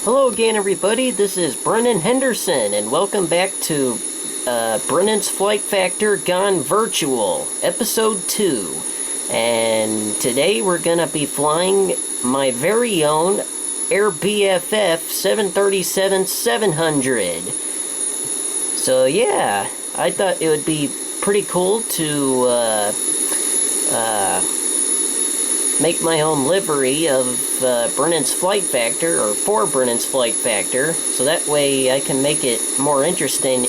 Hello again, everybody. This is Brennan Henderson, and welcome back to Brennan's Flight Factor Gone Virtual, Episode 2. And today we're going to be flying my very own AirBFF 737-700. So yeah, I thought it would be pretty cool to make my own livery of Brennan's Flight Factor, or for Brennan's Flight Factor, so that way I can make it more interesting,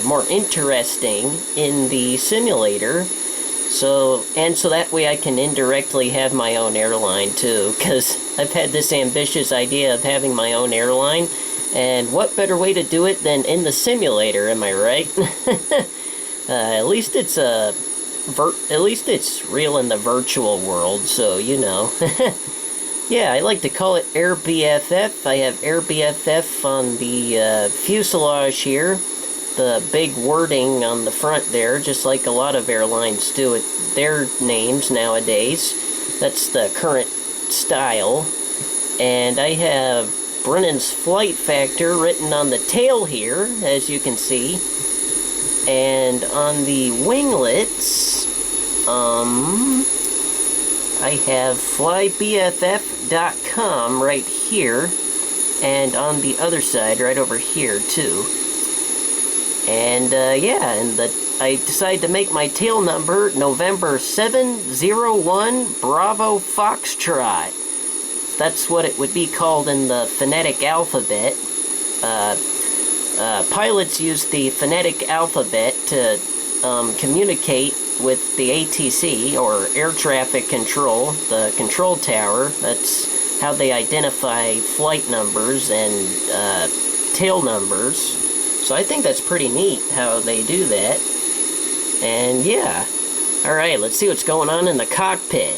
more interesting in the simulator, so that way I can indirectly have my own airline too, because I've had this ambitious idea of having my own airline, and what better way to do it than in the simulator, am I right? At least it's real in the virtual world, so you know. Yeah, I like to call it AirBFF. I have AirBFF on the fuselage here. The big wording on the front there, just like a lot of airlines do with their names nowadays. That's the current style. And I have Brennan's Flight Factor written on the tail here, as you can see. And on the winglets, I have flybff.com right here, and on the other side, right over here, too. And, I decided to make my tail number November 701 Bravo Foxtrot. That's what it would be called in the phonetic alphabet. Pilots use the phonetic alphabet to communicate with the ATC, or air traffic control, the control tower. That's how they identify flight numbers and tail numbers. So I think that's pretty neat how they do that. And yeah, alright, let's see what's going on in the cockpit.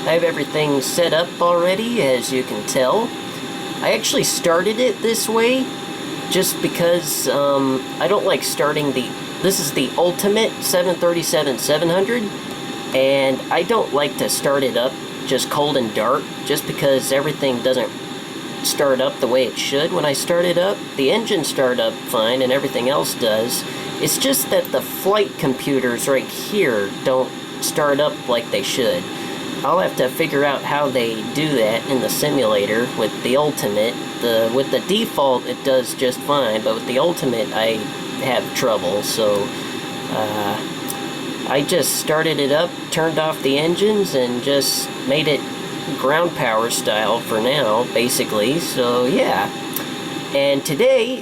I have everything set up already, as you can tell. I actually started it this way just because I don't like starting this is the ultimate 737-700, and I don't like to start it up just cold and dark, just because everything doesn't start up the way it should when I start it up. The engine start up fine and everything else does. It's just that the flight computers right here don't start up like they should. I'll have to figure out how they do that in the simulator with the ultimate. With the default it does just fine, but with the ultimate I have trouble, so I just started it up, turned off the engines, and just made it ground power style for now, basically. So yeah. And today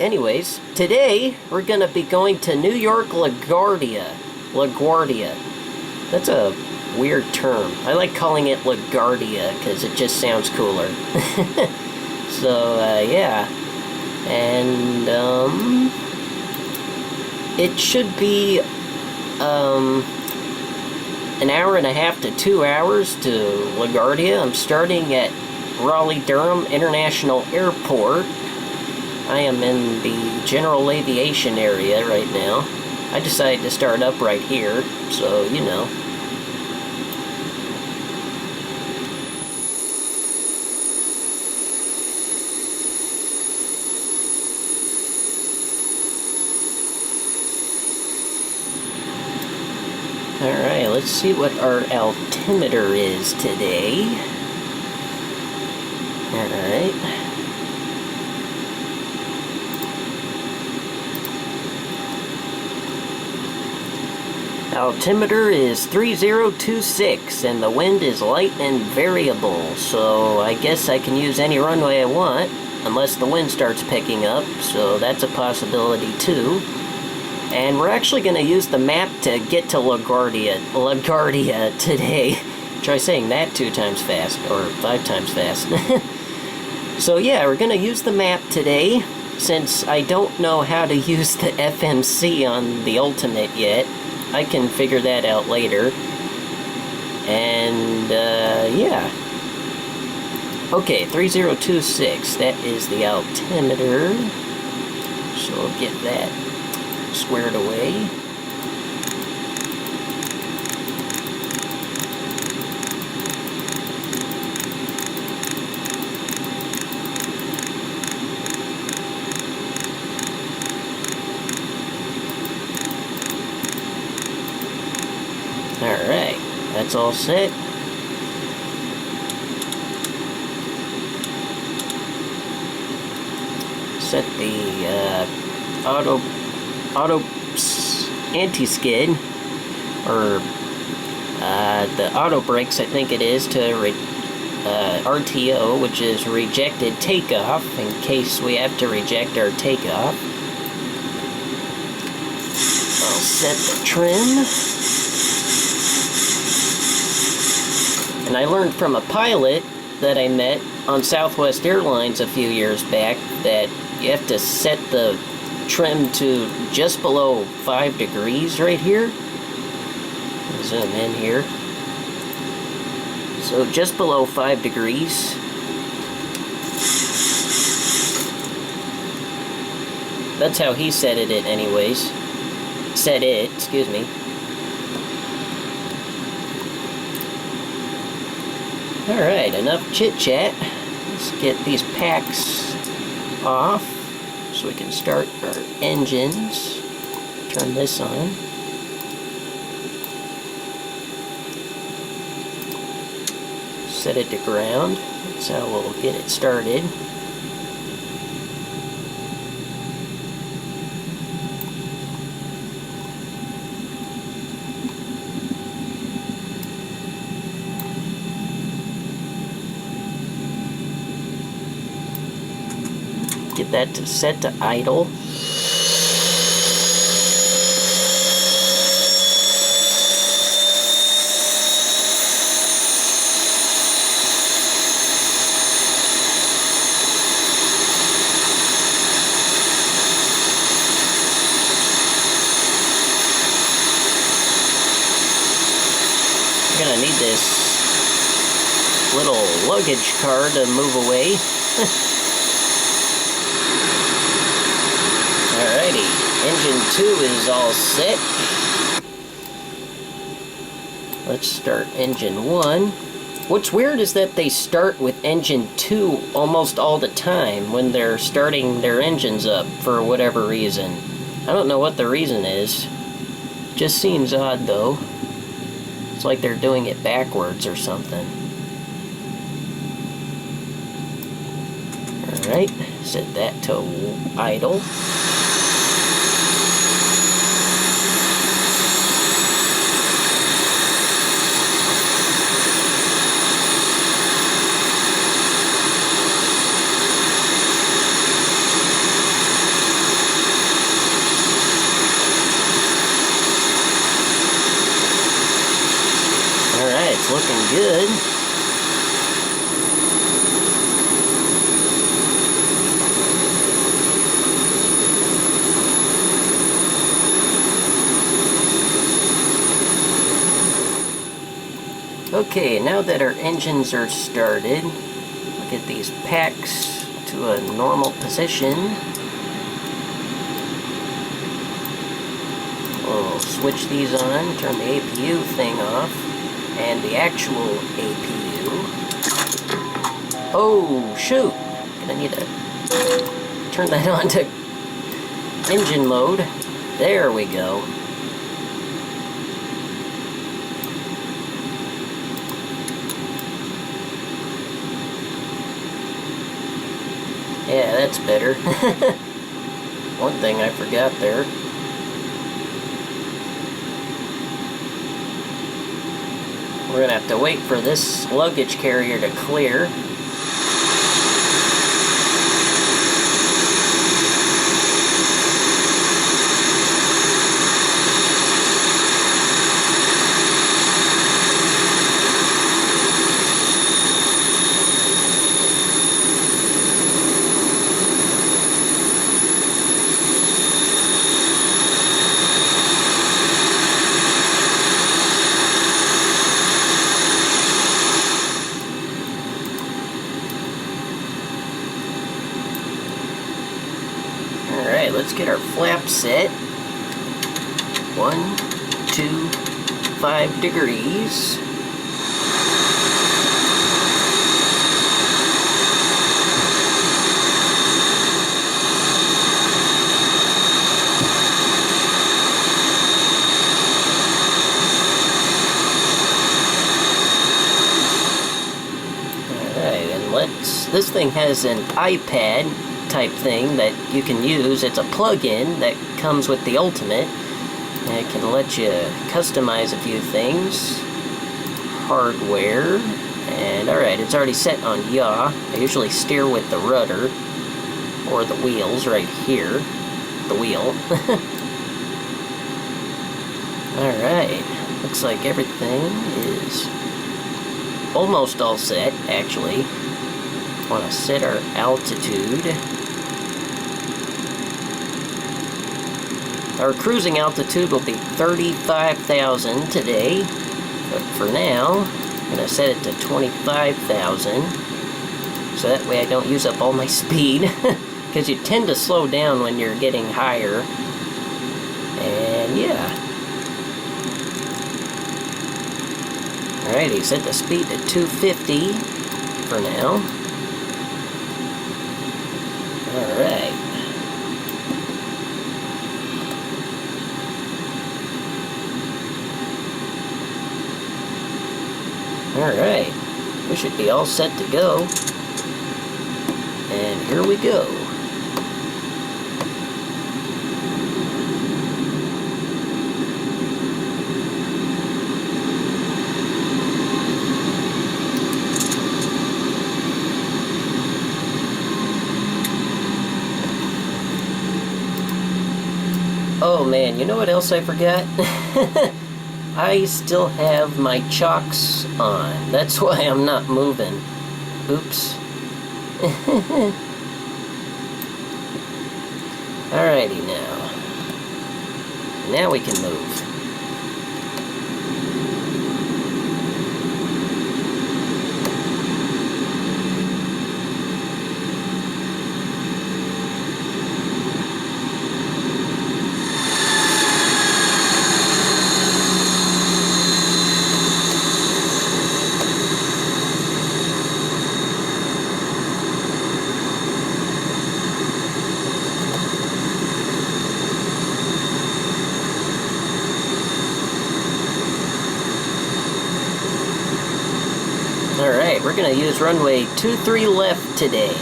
we're gonna be going to New York LaGuardia. That's a weird term. I like calling it LaGuardia because it just sounds cooler. So, yeah. And, it should be, an hour and a half to 2 hours to LaGuardia. I'm starting at Raleigh Durham International Airport. I am in the general aviation area right now. I decided to start up right here, so, you know. Alright, let's see what our altimeter is today. Alright. Altimeter is 3026, and the wind is light and variable, so I guess I can use any runway I want, unless the wind starts picking up, so that's a possibility too. And we're actually going to use the map to get to LaGuardia today. Try saying that 2 times fast, or 5 times fast. So yeah, we're going to use the map today, since I don't know how to use the FMC on the Ultimate yet. I can figure that out later. And, yeah. Okay, 3026, that is the altimeter. So we'll get that squared away. that's all set. Set the auto anti-skid, or the auto brakes, I think it is, to RTO, which is rejected takeoff, in case we have to reject our takeoff. I'll set the trim. And I learned from a pilot that I met on Southwest Airlines a few years back that you have to set the trim to just below 5 degrees right here. Zoom in here. So just below 5 degrees. That's how he set it anyways. Set it, excuse me. Alright, enough chit-chat. Let's get these packs off so we can start our engines. Turn this on. Set it to ground. That's how we'll get it started. Get that to set to idle. I'm gonna need this little luggage car to move away. Alrighty, engine 2 is all set. Let's start engine 1. What's weird is that they start with engine 2 almost all the time when they're starting their engines up for whatever reason. I don't know what the reason is. Just seems odd though. It's like they're doing it backwards or something. Alright, set that to idle. It's looking good. Okay, now that our engines are started, we'll get these packs to a normal position. We'll switch these on, turn the APU thing off. And the actual APU. Oh, shoot! Gonna need to turn that on to engine mode. There we go. Yeah, that's better. One thing I forgot there. We're gonna have to wait for this luggage carrier to clear. Alright, let's get our flap set. 1, 2, 5 degrees. This thing has an iPad type thing that you can use. It's a plug-in that comes with the Ultimate. And it can let you customize a few things. Hardware. And alright, it's already set on yaw. I usually steer with the rudder. Or the wheels right here. The wheel. Alright. Looks like everything is almost all set, actually. Want to set our altitude. Our cruising altitude will be 35,000 today, but for now, I'm going to set it to 25,000, so that way I don't use up all my speed, because you tend to slow down when you're getting higher, and yeah. Alrighty, set the speed to 250 for now. Alright. Alright. We should be all set to go. And here we go. Oh man, you know what else I forgot? I still have my chocks on. That's why I'm not moving. Oops. Alrighty now. Now we can move. Alright, we're going to use runway 23 left today.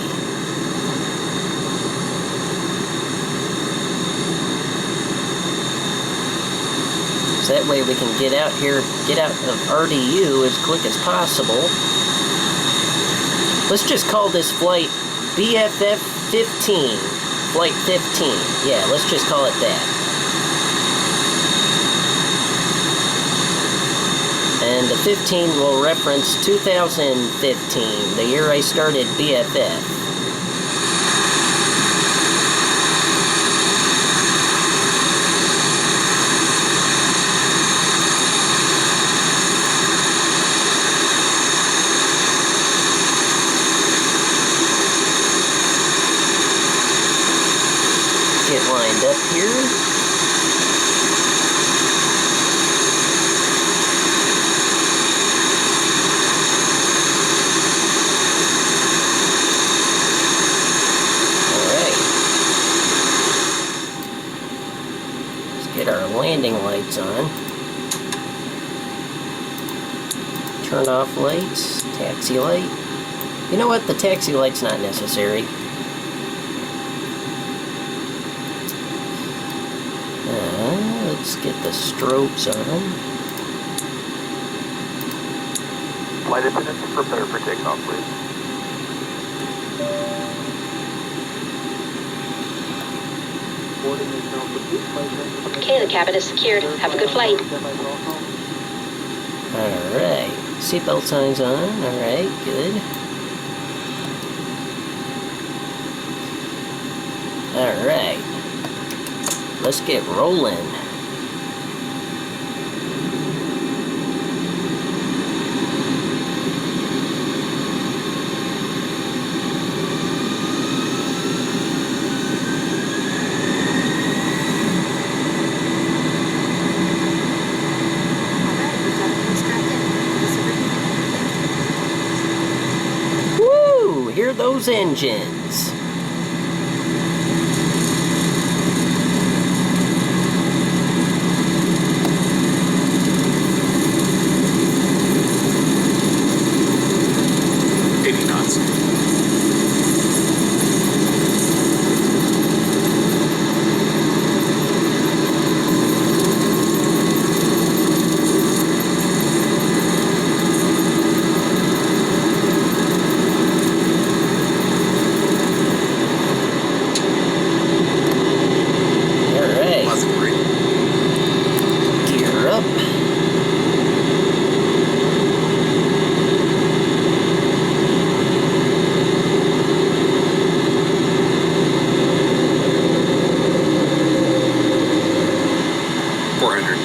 So that way we can get out here, get out of RDU as quick as possible. Let's just call this flight BFF 15. Flight 15. Yeah, let's just call it that. And the 15 will reference 2015, the year I started BFF. Get lined up here. Get our landing lights on. Turn off lights. Taxi light. You know what? The taxi light's not necessary. Let's get the strobes on. Flight attendants, prepare for takeoff, please. Okay, the cabin is secured. Have a good flight. Alright. Seatbelt signs on. Alright, good. Alright. Let's get rolling. Hear those engines. Knots. 400.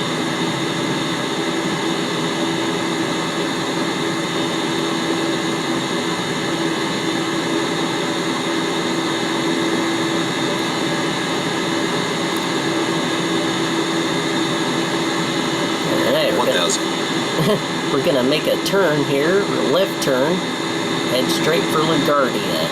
Alright, 1,000. we're gonna make a turn here, a left turn, head straight for LaGuardia.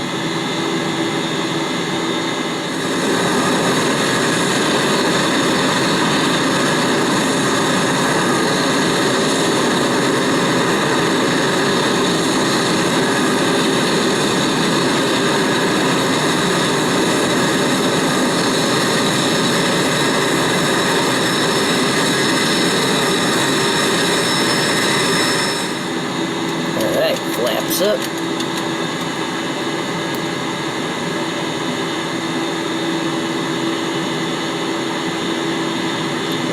Flaps up.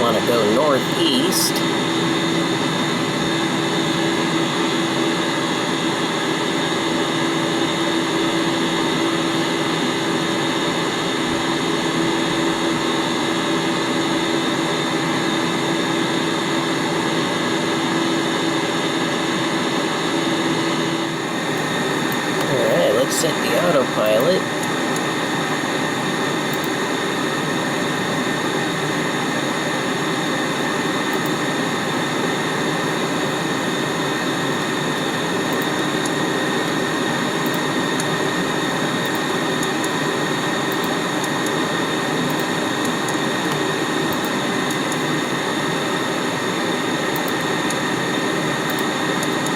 Want to go northeast. Set the autopilot.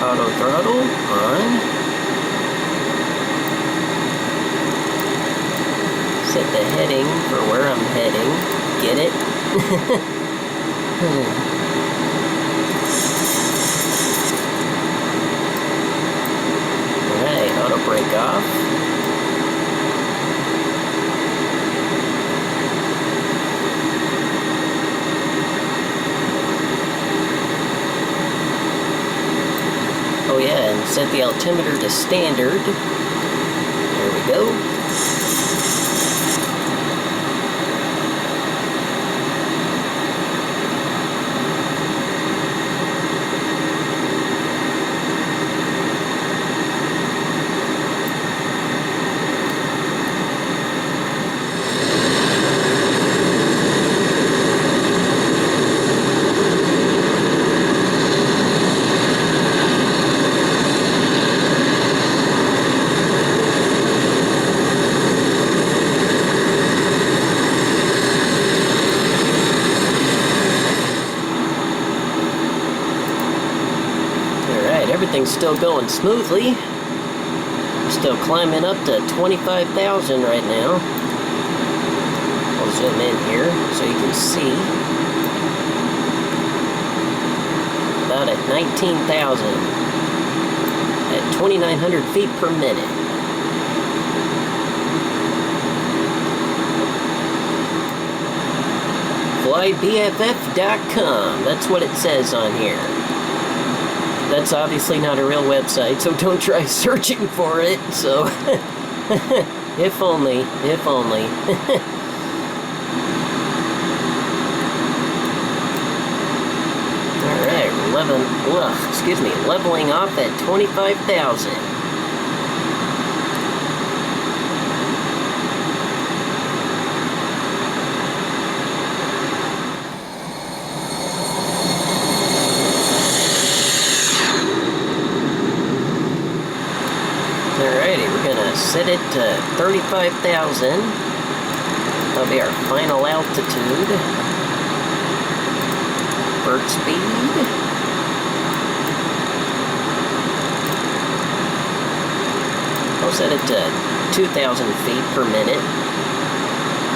Auto throttle on. Set the heading for where I'm heading. Get it? Alright, auto brake off. Oh yeah, and set the altimeter to standard. There we go. Everything's still going smoothly. We're still climbing up to 25,000 right now. I'll zoom in here so you can see. About at 19,000 at 2,900 feet per minute. FlyBFF.com. That's what it says on here. That's obviously not a real website, so don't try searching for it, so... if only, if only. Alright, leveling off at 25,000. Alrighty, we're gonna set it to 35,000. That'll be our final altitude. Bird speed. I'll set it to 2,000 feet per minute.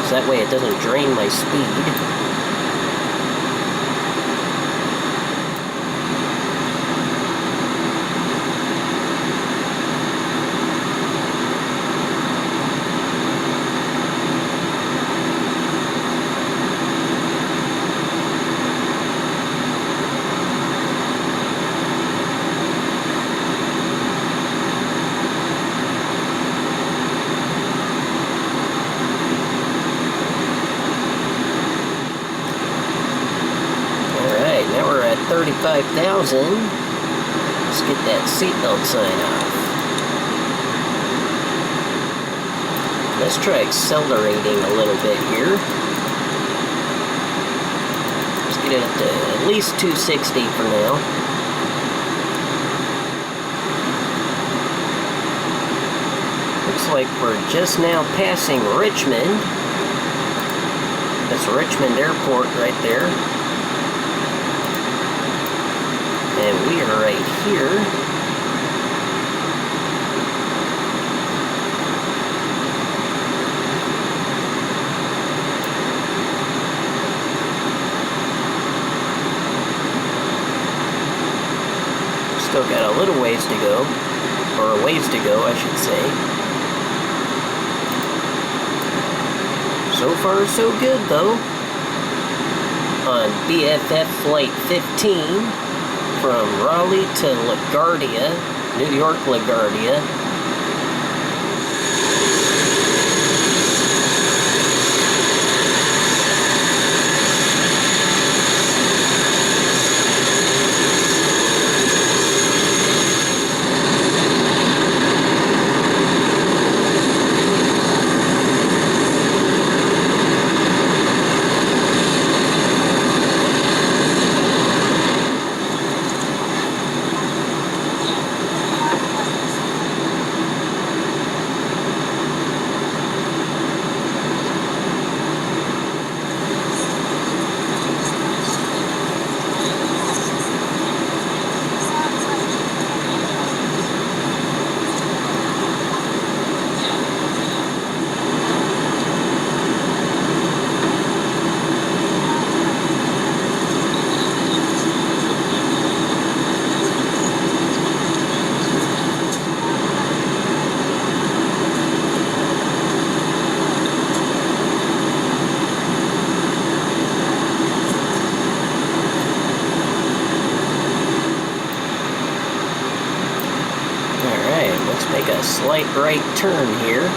So that way it doesn't drain my speed. 25,000. Let's get that seatbelt sign off. Let's try accelerating a little bit here. Let's get it up to at least 260 for now. Looks like we're just now passing Richmond. That's Richmond Airport right there. And we are right here. Still got a little ways to go. Or a ways to go, I should say. So far, so good, though. On BFF Flight 15 from Raleigh to LaGuardia, New York, LaGuardia. Let's make a slight right turn here.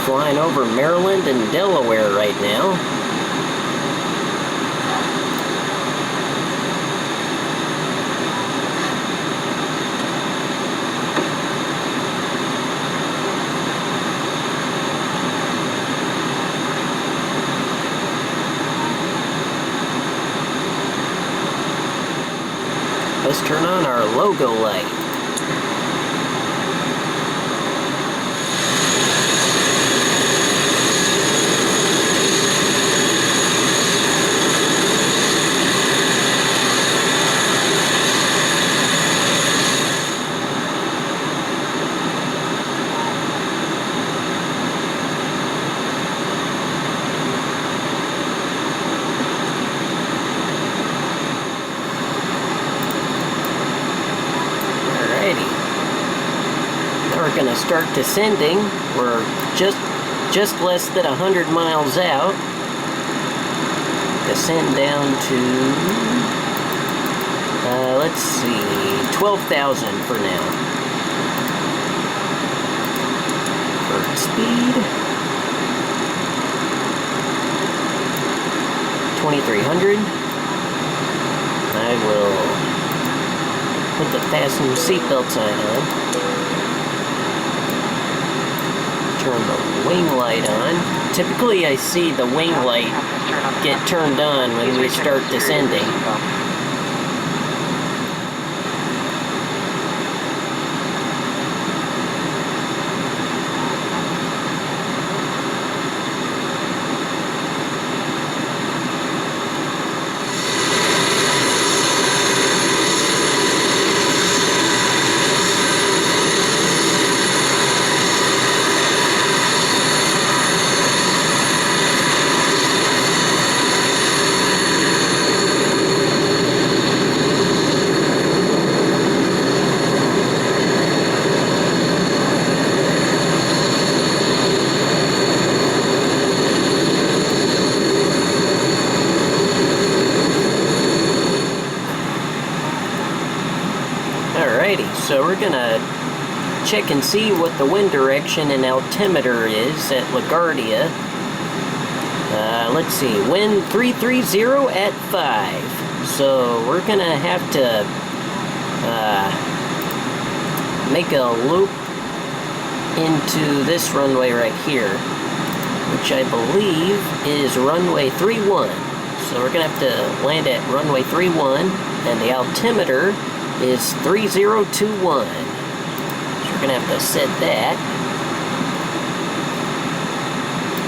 Flying over Maryland and Delaware right now. Let's turn on our logo light. We're going to start descending. We're just less than 100 miles out. Descend down to, let's see, 12,000 for now. Bird speed, 2,300. I will put the fasten seatbelt sign on. Turn the wing light on. Typically I see the wing light get turned on when we start descending. Alrighty, so we're gonna check and see what the wind direction and altimeter is at LaGuardia. Let's see, wind 330 at 5. So we're gonna have to make a loop into this runway right here, which I believe is runway 31. So we're gonna have to land at runway 31, and the altimeter is 3021. So we're gonna have to set that.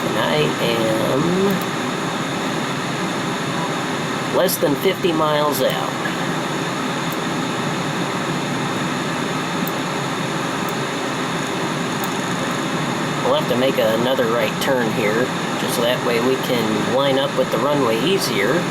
And I am less than 50 miles out. We'll have to make another right turn here, just so that way we can line up with the runway easier.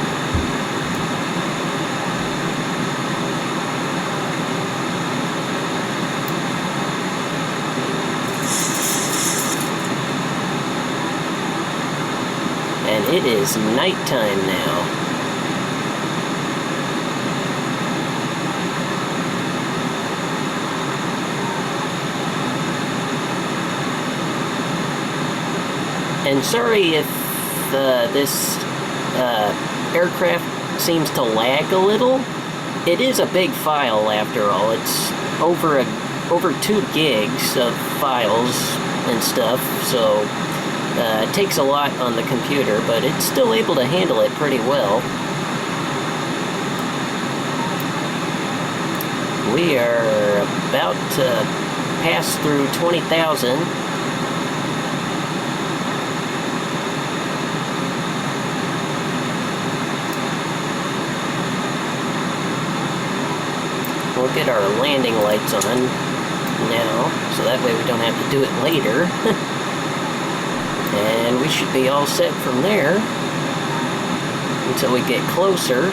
And it is nighttime now. And sorry if this aircraft seems to lag a little. It is a big file after all. It's over 2 gigs of files and stuff, so it takes a lot on the computer, but it's still able to handle it pretty well. We are about to pass through 20,000. We'll get our landing lights on now, so that way we don't have to do it later. And we should be all set from there until we get closer.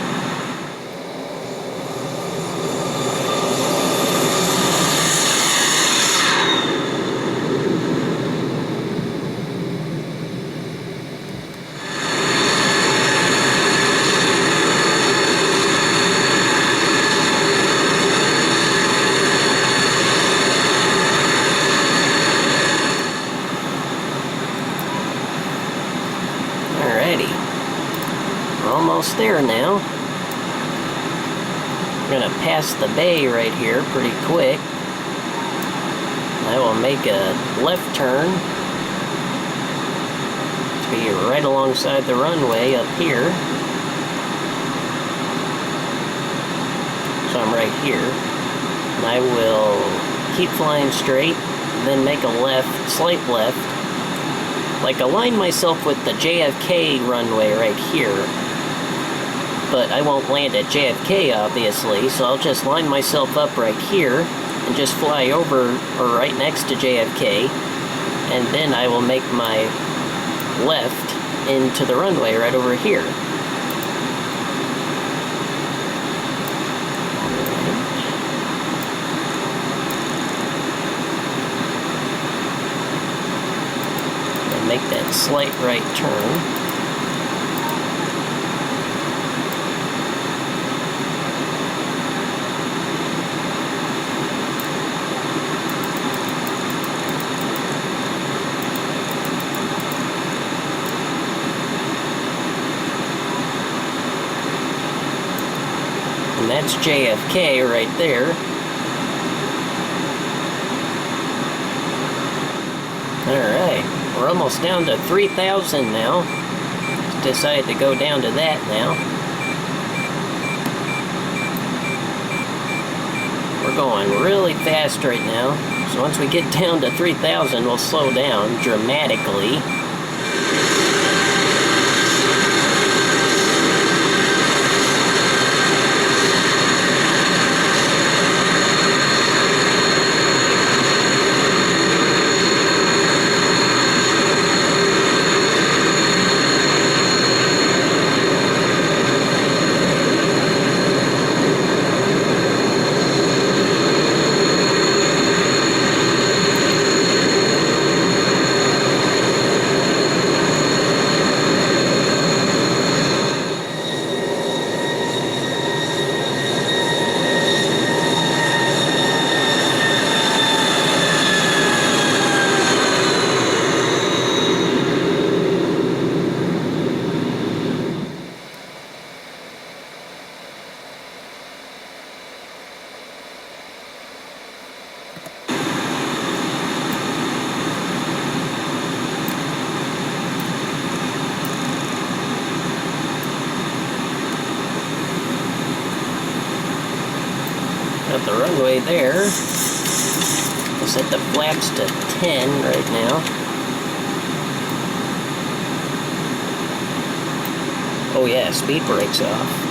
Almost there now. We're gonna pass the bay right here pretty quick. I will make a left turn to be right alongside the runway up here. So I'm right here. And I will keep flying straight, then make a left, slight left. Like align myself with the JFK runway right here. But I won't land at JFK, obviously, so I'll just line myself up right here and just fly over or right next to JFK, and then I will make my left into the runway right over here. And make that slight right turn. And that's JFK right there. Alright, we're almost down to 3,000 now. Just decided to go down to that now. We're going really fast right now. So once we get down to 3,000, we'll slow down dramatically. Got the runway there. I'll set the flaps to 10 right now. Oh yeah, speed brake's off.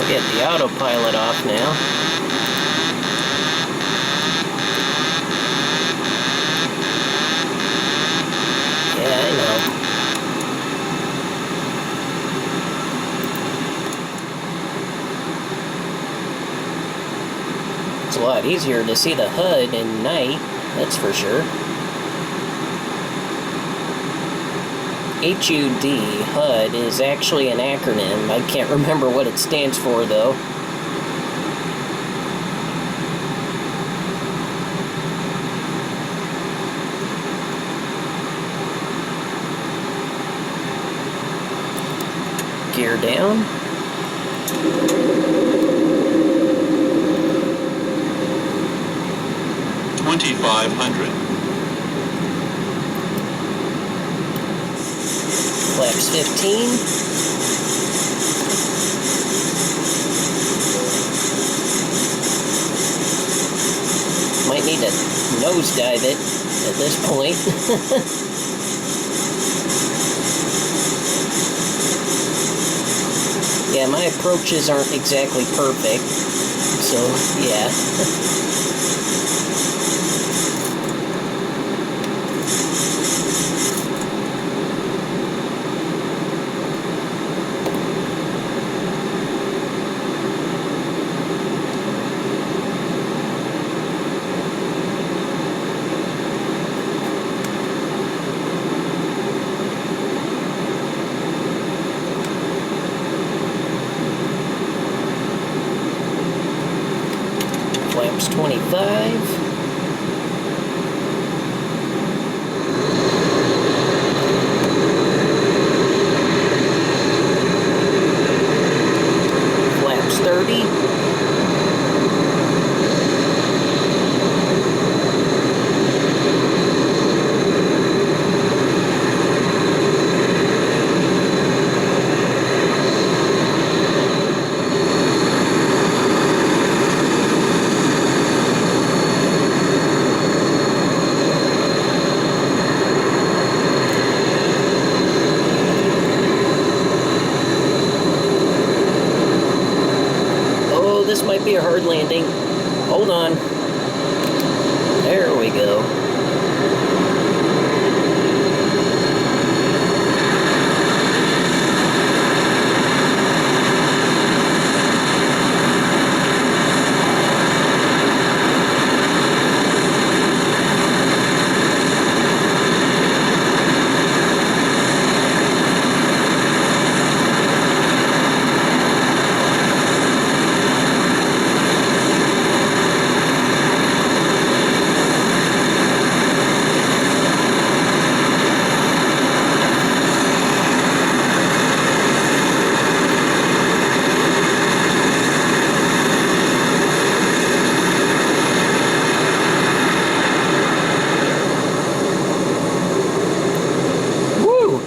Get the autopilot off now. Yeah, I know. It's a lot easier to see the HUD at night, that's for sure. HUD is actually an acronym. I can't remember what it stands for, though. Gear down. $2,500. Flaps 15. Might need to nosedive it at this point. Yeah, my approaches aren't exactly perfect, so yeah. Flaps 25. Flaps 30. This might be a hard landing. Hold on. There we go.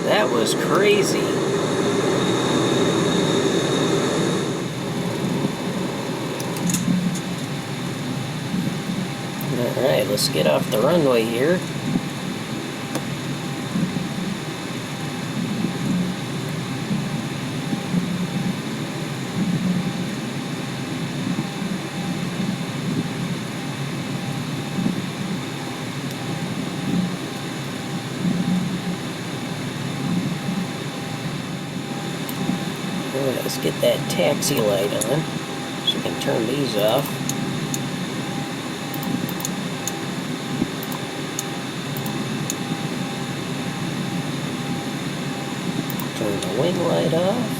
That was crazy. Alright, let's get off the runway here. Alright, let's get that taxi light on so we can turn these off. Turn the wing light off.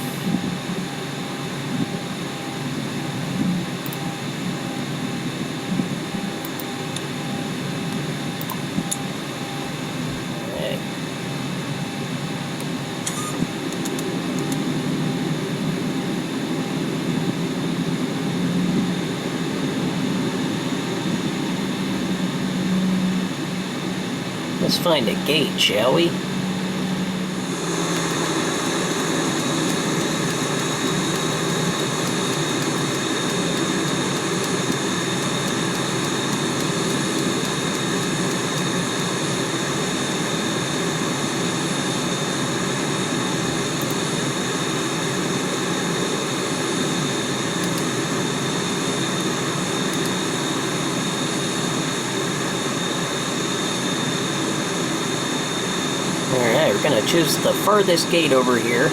Let's find a gate, shall we? Alright, we're gonna choose the farthest gate over here.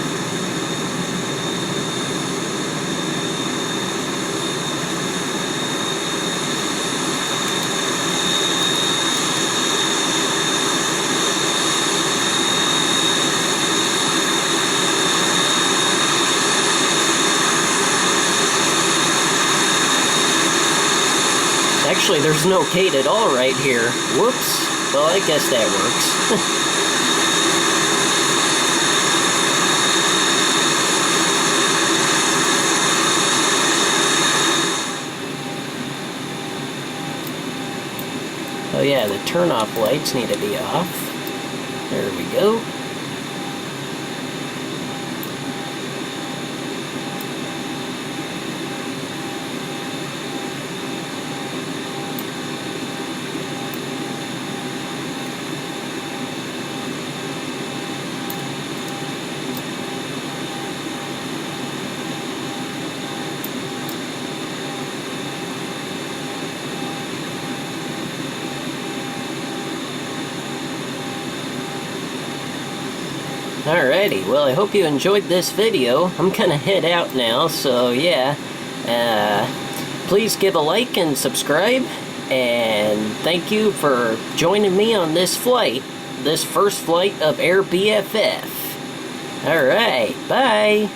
Actually, there's no gate at all right here. Whoops. Well, I guess that works. Oh yeah, the turn-off lights need to be off. There we go. Alrighty, well I hope you enjoyed this video. I'm gonna head out now, so yeah. Please give a like and subscribe, and thank you for joining me on this flight, this first flight of AirBFF. Alright, bye!